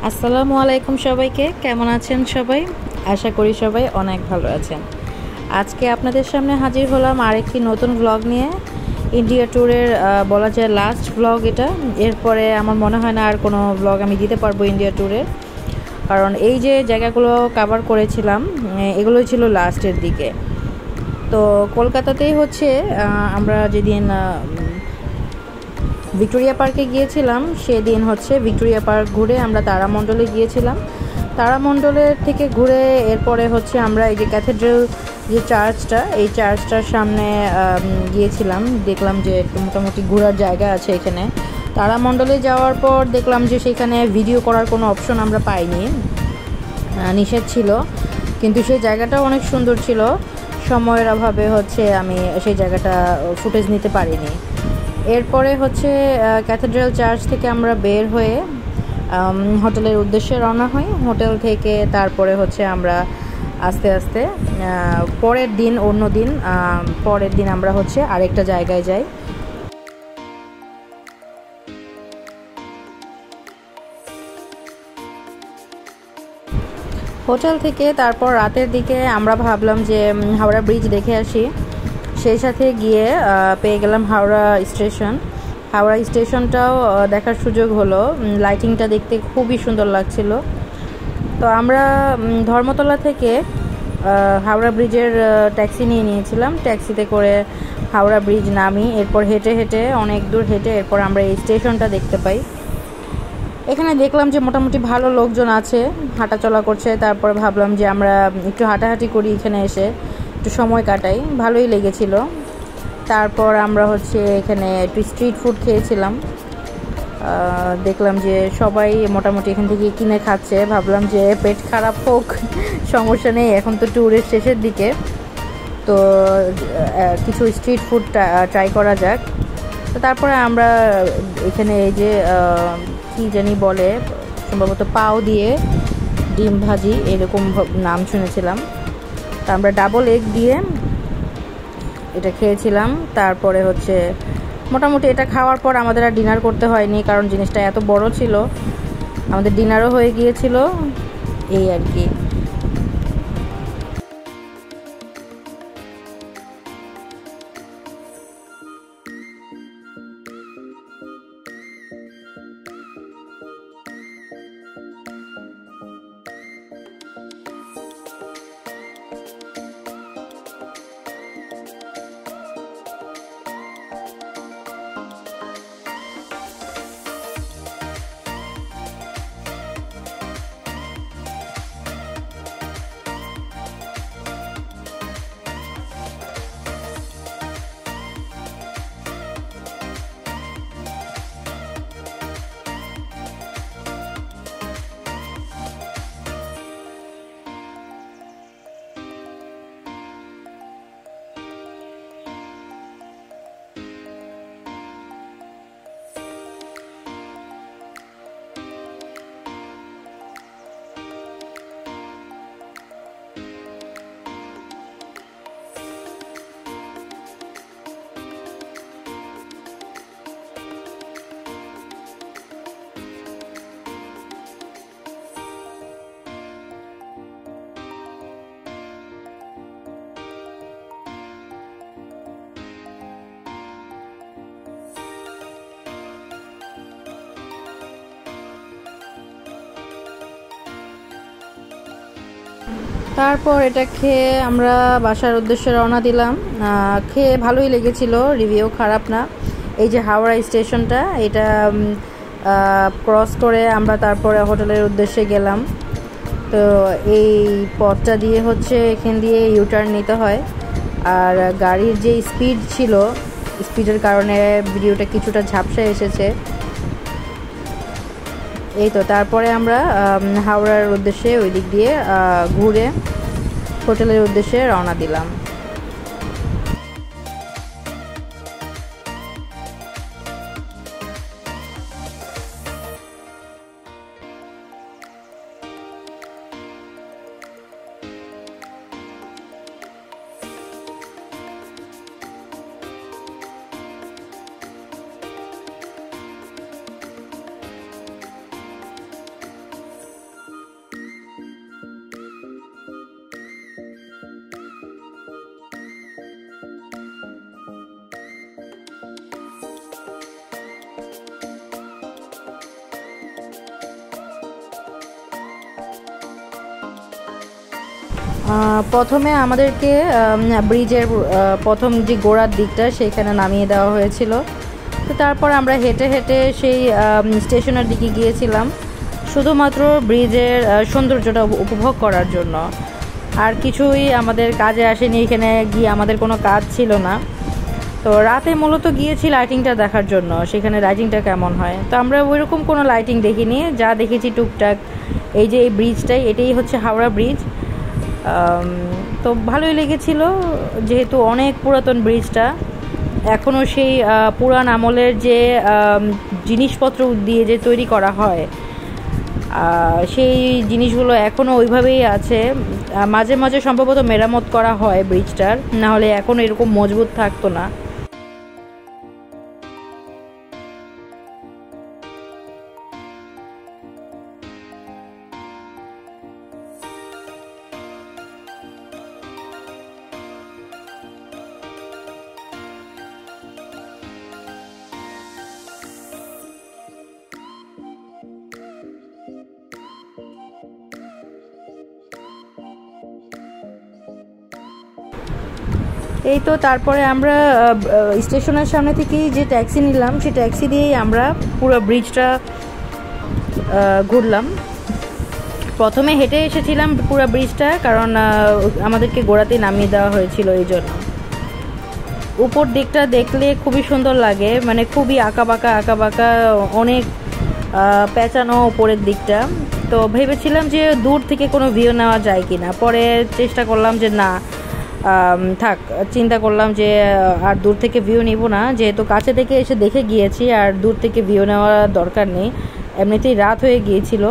আসসালামু আলাইকুম সবাইকে, কেমন আছেন সবাই? আশা করি সবাই অনেক ভালো আছেন। আজকে আপনাদের সামনে হাজির হলাম আরেকটি নতুন ভ্লগ নিয়ে। ইন্ডিয়া ট্যুরের বলা যায় লাস্ট ভ্লগ এটা। এরপরে আমার মনে হয় না আর কোনো ভ্লগ আমি দিতে পারবো ইন্ডিয়া ট্যুরের, কারণ এই যে জায়গাগুলো কভার করেছিলাম এগুলোই ছিল লাস্টের দিকে। তো কলকাতাতেই হচ্ছে আমরা যেদিন ভিক্টোরিয়া পার্কে গিয়েছিলাম সেদিন হচ্ছে ভিক্টোরিয়া পার্ক ঘুরে আমরা তারামণ্ডলে গিয়েছিলাম। তারামণ্ডলের থেকে ঘুরে এরপরে হচ্ছে আমরা এই যে ক্যাথেড্রাল যে চার্চটা, এই চার্চটার সামনে গিয়েছিলাম। দেখলাম যে একটু মোটামুটি ঘোরার জায়গা আছে এখানে। তারামণ্ডলে যাওয়ার পর দেখলাম যে সেখানে ভিডিও করার কোনো অপশন আমরা পাইনি, নিষেধ ছিল, কিন্তু সেই জায়গাটা অনেক সুন্দর ছিল। সময়ের অভাবে হচ্ছে আমি সেই জায়গাটা ফুটেজ নিতে পারিনি। এরপরে হচ্ছে ক্যাথেড্রাল চার্চ থেকে আমরা বের হয়ে হোটেলের উদ্দেশ্যে রওনা হই। হোটেল থেকে তারপরে হচ্ছে আমরা আস্তে আস্তে পরের দিন আমরা হচ্ছে আরেকটা জায়গায় যাই। হোটেল থেকে তারপর রাতের দিকে আমরা ভাবলাম যে হাওড়া ব্রিজ দেখে আসি। সেই সাথে গিয়ে পেয়ে গেলাম হাওড়া স্টেশন। হাওড়া স্টেশনটাও দেখার সুযোগ হলো। লাইটিংটা দেখতে খুবই সুন্দর লাগছিল। তো আমরা ধর্মতলা থেকে হাওড়া ব্রিজের ট্যাক্সি নিয়ে নিয়েছিলাম। ট্যাক্সিতে করে হাওড়া ব্রিজ নামি, এরপর হেঁটে হেঁটে অনেক দূর হেঁটে এরপর আমরা এই স্টেশনটা দেখতে পাই। এখানে দেখলাম যে মোটামুটি ভালো লোকজন আছে, হাঁটাচলা করছে। তারপরে ভাবলাম যে আমরা একটু হাঁটাহাঁটি করি, এখানে এসে একটু সময় কাটাই, ভালোই লেগেছিল। তারপর আমরা হচ্ছে এখানে একটু স্ট্রিট ফুড খেয়েছিলাম। দেখলাম যে সবাই মোটামুটি এখান থেকে কিনে খাচ্ছে। ভাবলাম যে পেট খারাপ হোক, সমস্যা নেই, এখন তো ট্যুরের শেষের দিকে, তো কিছু স্ট্রিট ফুড ট্রাই করা যাক। তো তারপরে আমরা এখানে এই যে কি জানি বলে, সম্ভবত পাও দিয়ে ডিম ভাজি এরকম নাম শুনেছিলাম। তা আমরা ডাবল এগ দিয়ে এটা খেয়েছিলাম। তারপরে হচ্ছে মোটামুটি এটা খাওয়ার পর আমাদের আর ডিনার করতে হয়নি, কারণ জিনিসটা এত বড় ছিল, আমাদের ডিনারও হয়ে গিয়েছিল, এই আর কি। তারপর এটা খেয়ে আমরা বাসার উদ্দেশ্যে রওনা দিলাম। খেয়ে ভালোই লেগেছিল, রিভিউ খারাপ না। এই যে হাওড়া স্টেশনটা, এটা ক্রস করে আমরা তারপরে হোটেলের উদ্দেশ্যে গেলাম। তো এই পথটা দিয়ে হচ্ছে এখান দিয়ে ইউটার্ন নিতে হয়। আর গাড়ির যে স্পিড ছিল, স্পিডের কারণে ভিডিওটা কিছুটা ঝাপসা এসেছে। এই তো তারপরে আমরা হাওড়ার উদ্দেশ্যে ওই দিক দিয়ে ঘুরে হোটেলের উদ্দেশ্যে রওনা দিলাম। প্রথমে আমাদেরকে ব্রিজের প্রথম যে গোড়ার দিকটা সেখানে নামিয়ে দেওয়া হয়েছিল। তো তারপর আমরা হেঁটে হেঁটে সেই স্টেশনের দিকে গিয়েছিলাম শুধুমাত্র ব্রিজের সৌন্দর্যটা উপভোগ করার জন্য। আর কিছুই আমাদের কাজে আসেনি, এখানে গিয়ে আমাদের কোনো কাজ ছিল না। তো রাতে মূলত গিয়েছি লাইটিংটা দেখার জন্য, সেখানে লাইটিংটা কেমন হয়। তো আমরা ওইরকম কোনো লাইটিং দেখিনি, যা দেখেছি টুকটাক এই যে এই ব্রিজটাই, এটাই হচ্ছে হাওড়া ব্রিজ। তো ভালোই লেগেছিল, যেহেতু অনেক পুরাতন ব্রিজটা, এখনও সেই পুরান আমলের যে জিনিসপত্র দিয়ে যে তৈরি করা হয় সেই জিনিসগুলো এখনও ওইভাবেই আছে। মাঝে মাঝে সম্ভবত মেরামত করা হয় ব্রিজটার, নাহলে এখন এরকম মজবুত থাকতো না। এই তো তারপরে আমরা স্টেশনের সামনে থেকেই যে ট্যাক্সি নিলাম, সেই ট্যাক্সি দিয়েই আমরা পুরো ব্রিজটা ঘুরলাম। প্রথমে হেঁটে এসেছিলাম পুরো ব্রিজটা, কারণ আমাদেরকে গোড়াতেই নামিয়ে দেওয়া হয়েছিল এই জন্য। উপর দিকটা দেখলে খুবই সুন্দর লাগে, মানে খুবই আঁকাবাঁকা অনেক পেঁচানো উপরের দিকটা। তো ভেবেছিলাম যে দূর থেকে কোনো ভিউ নেওয়া যায় কি না, পরে চেষ্টা করলাম যে না থাক, চিন্তা করলাম যে আর দূর থেকে ভিউ নিব না, যেহেতু কাছে থেকে এসে দেখে গিয়েছি, আর দূর থেকে ভিউ নেওয়ার দরকার নেই, এমনিতেই রাত হয়ে গিয়েছিল।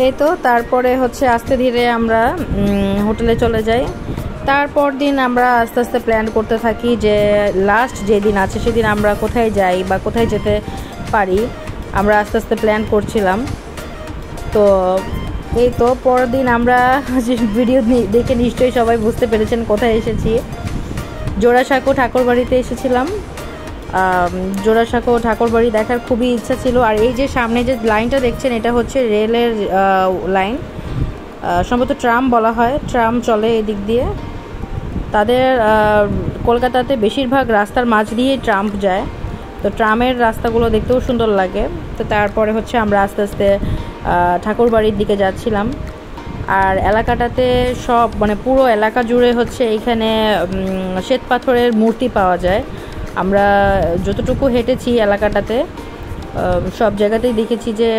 এই তো তারপরে হচ্ছে আস্তে ধীরে আমরা হোটেলে চলে যাই। তারপর দিন আমরা আস্তে আস্তে প্ল্যান করতে থাকি যে লাস্ট যেদিন আছে সেদিন আমরা কোথায় যাই বা কোথায় যেতে পারি, আমরা আস্তে আস্তে প্ল্যান করছিলাম। তো এই তো পরের দিন আমরা ভিডিও দেখে নিশ্চয়ই সবাই বুঝতে পেরেছেন কোথায় এসেছি। জোড়াসাঁকো ঠাকুরবাড়িতে এসেছিলাম। জোড়াসাঁকো ঠাকুরবাড়ি দেখার খুবই ইচ্ছা ছিল। আর এই যে সামনে যে লাইনটা দেখছেন, এটা হচ্ছে রেলের লাইন, সম্ভবত ট্রাম বলা হয়, ট্রাম চলে এদিক দিয়ে। তাদের কলকাতাতে বেশিরভাগ রাস্তার মাঝ দিয়ে ট্রাম যায়, তো ট্রামের রাস্তাগুলো দেখতেও সুন্দর লাগে। তো তারপরে হচ্ছে আমরা আস্তে আস্তে ঠাকুরবাড়ির দিকে যাচ্ছিলাম। আর এলাকাটাতে সব মানে পুরো এলাকা জুড়ে হচ্ছে এইখানে শ্বেত পাথরের মূর্তি পাওয়া যায়। আমরা যতটুকু হেঁটেছি এলাকাটাতে সব জায়গাতেই দেখেছি যে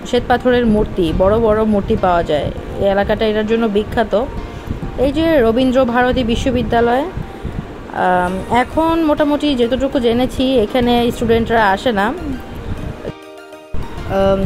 শ্বেত পাথরের মূর্তি, বড় বড় মূর্তি পাওয়া যায়। এই এলাকাটা এটার জন্য বিখ্যাত। এই যে রবীন্দ্র ভারতী বিশ্ববিদ্যালয়, এখন মোটামুটি যতটুকু জেনেছি এখানে স্টুডেন্টরা আসে না।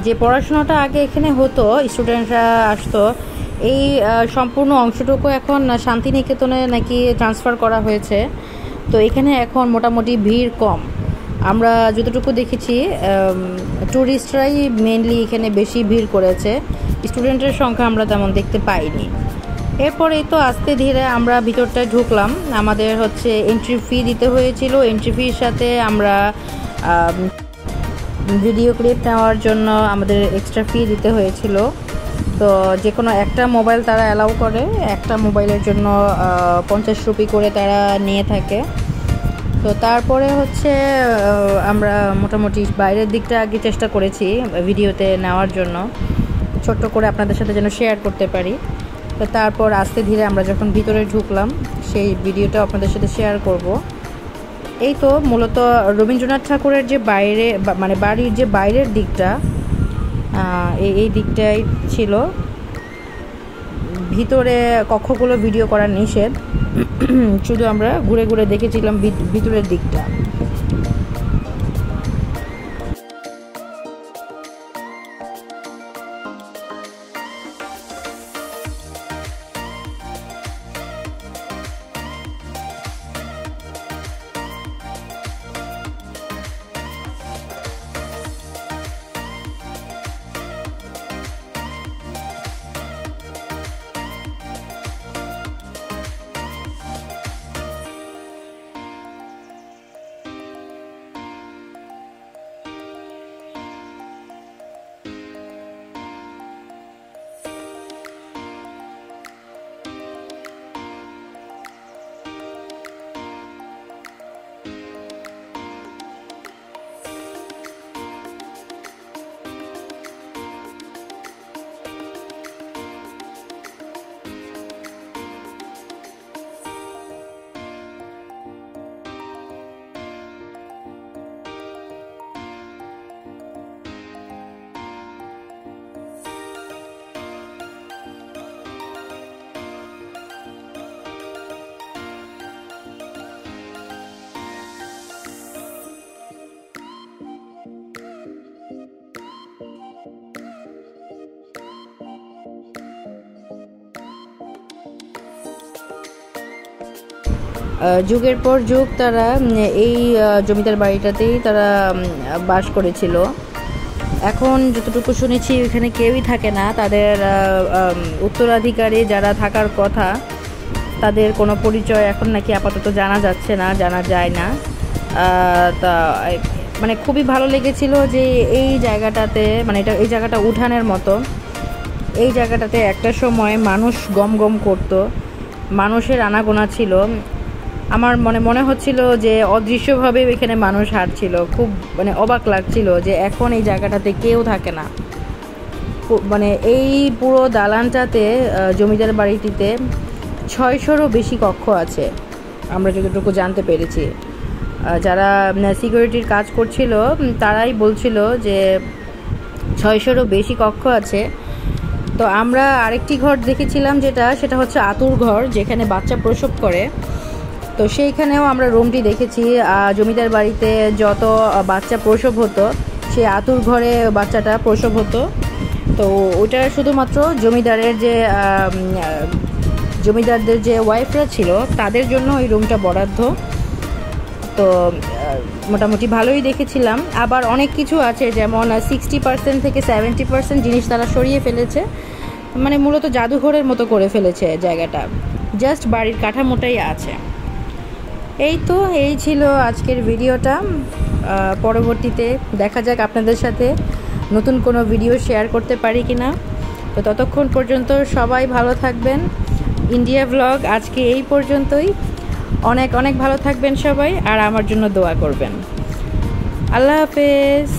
যে পড়াশোনাটা আগে এখানে হতো, স্টুডেন্টরা আসতো, এই সম্পূর্ণ অংশটুকু এখন শান্তিনিকেতনে নাকি ট্রান্সফার করা হয়েছে। তো এখানে এখন মোটামুটি ভিড় কম। আমরা যতটুকু দেখেছি ট্যুরিস্টরাই মেনলি এখানে বেশি ভিড় করেছে, স্টুডেন্টের সংখ্যা আমরা তেমন দেখতে পাইনি। এরপরেই তো আস্তে ধীরে আমরা ভিতরটায় ঢুকলাম। আমাদের হচ্ছে এন্ট্রি ফি দিতে হয়েছিল, এন্ট্রি ফির সাথে আমরা ভিডিও ক্লিপ নেওয়ার জন্য আমাদের এক্সট্রা ফি দিতে হয়েছিল। তো যে কোনো একটা মোবাইল তারা অ্যালাউ করে, একটা মোবাইলের জন্য 50 রুপি করে তারা নিয়ে থাকে। তো তারপরে হচ্ছে আমরা মোটামুটি বাইরের দিকটা আগে চেষ্টা করেছি ভিডিওতে নেওয়ার জন্য, ছোট্ট করে আপনাদের সাথে যেন শেয়ার করতে পারি। তো তারপর আস্তে ধীরে আমরা যখন ভিতরে ঢুকলাম সেই ভিডিওটা আপনাদের সাথে শেয়ার করব। এই তো মূলত রবীন্দ্রনাথ ঠাকুরের যে বাইরে মানে বাড়ির যে বাইরের দিকটা, এই দিকটাই ছিল। ভিতরে কক্ষগুলো ভিডিও করা নিষেধ। শুধু আমরা ঘুরে ঘুরে দেখেছিলাম ভিতরের দিকটা। যুগের পর যুগ তারা এই জমিদার বাড়িটাতেই তারা বাস করেছিল। এখন যতটুকু শুনেছি এখানে কেউই থাকে না, তাদের উত্তরাধিকারী যারা থাকার কথা তাদের কোনো পরিচয় এখন নাকি আপাতত জানা যাচ্ছে না, জানা যায় না। তা মানে খুবই ভালো লেগেছিল যে এই জায়গাটাতে, মানে এই জায়গাটা উঠানের মতো। এই জায়গাটাতে একটা সময় মানুষ গম গম করতো, মানুষের আনাগোনা ছিল। আমার মনে হচ্ছিল যে অদৃশ্যভাবে এখানে মানুষ হাঁটছিল। খুব মানে অবাক লাগছিল যে এখন এই জায়গাটাতে কেউ থাকে না। মানে এই পুরো দালানটাতে জমিদার বাড়িটিতে 600-রও বেশি কক্ষ আছে আমরা যতটুকু জানতে পেরেছি। যারা সিকিউরিটির কাজ করছিল তারাই বলছিল যে 600-রও বেশি কক্ষ আছে। তো আমরা আরেকটি ঘর দেখেছিলাম, সেটা হচ্ছে আতুর ঘর, যেখানে বাচ্চা প্রসব করে। তো সেইখানেও আমরা রুমটি দেখেছি। জমিদার বাড়িতে যত বাচ্চা প্রসব হতো সেই আতুর ঘরে বাচ্চাটা প্রসব হতো। তো ওটা শুধুমাত্র জমিদারদের যে ওয়াইফরা ছিল তাদের জন্য ওই রুমটা বরাদ্দ। তো মোটামুটি ভালোই দেখেছিলাম। আবার অনেক কিছু আছে, যেমন 60% থেকে 70% জিনিস তারা সরিয়ে ফেলেছে, মানে মূলত জাদুঘরের মতো করে ফেলেছে জায়গাটা, জাস্ট বাড়ির কাঠামোটাই আছে। এই ছিল আজকের ভিডিওটা। পরবর্তীতে দেখা যাক আপনাদের সাথে নতুন কোনো ভিডিও শেয়ার করতে পারি কিনা। তো ততক্ষণ পর্যন্ত সবাই ভালো থাকবেন। ইন্ডিয়া ব্লগ আজকে এই পর্যন্তই। অনেক অনেক ভালো থাকবেন সবাই, আর আমার জন্য দোয়া করবেন। আল্লাহ হাফেজ।